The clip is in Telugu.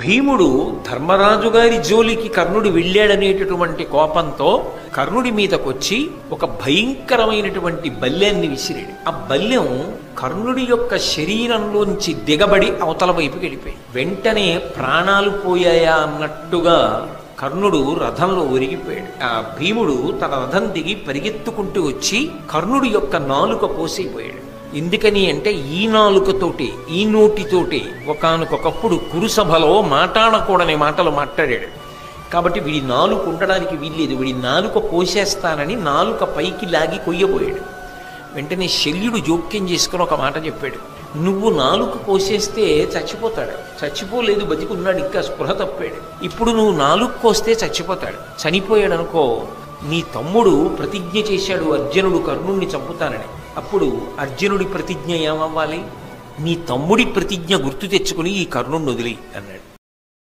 భీముడు ధర్మరాజు గారి జోలికి కర్ణుడు వెళ్ళాడనేటటువంటి కోపంతో కర్ణుడి మీదకొచ్చి ఒక భయంకరమైనటువంటి బల్యాన్ని విసిరాడు. ఆ బల్యం కర్ణుడి యొక్క శరీరంలోంచి దిగబడి అవతల వైపుకి వెళ్ళిపోయింది. వెంటనే ప్రాణాలు పోయాయా అన్నట్టుగా కర్ణుడు రథంలో ఒరిగిపోయాడు. ఆ భీముడు తన రథం దిగి పరిగెత్తుకుంటూ వచ్చి కర్ణుడి యొక్క నాలుక కోసిపోయాడు. ఎందుకని అంటే ఈ నాలుకతోటి ఈ నోటితోటి ఒకానొకప్పుడు కురుసభలో మాట్లాడకూడని మాటలు మాట్లాడాడు. కాబట్టి వీడి నాలుక ఉండడానికి వీల్లేదు, వీడి నాలుక కోసేస్తానని నాలుక పైకి లాగి కొయ్యబోయాడు. వెంటనే శల్యుడు జోక్యం చేసుకుని ఒక మాట చెప్పాడు, నువ్వు నాలుక కోసేస్తే చచ్చిపోతాడు, చచ్చిపోలేదు బతికున్నాడు, ఇంకా స్పృహ తప్పాడు. ఇప్పుడు నువ్వు నాలుక కోస్తే చచ్చిపోతాడు, చనిపోయాడు అనుకో, నీ తమ్ముడు ప్రతిజ్ఞ చేశాడు అర్జునుడు కర్ణుణ్ణి చంపుతానని. అప్పుడు అర్జునుడి ప్రతిజ్ఞ ఏమవ్వాలి? నీ తమ్ముడి ప్రతిజ్ఞ గుర్తు తెచ్చుకుని ఈ కర్ణుణ్ణి వదిలి అన్నాడు.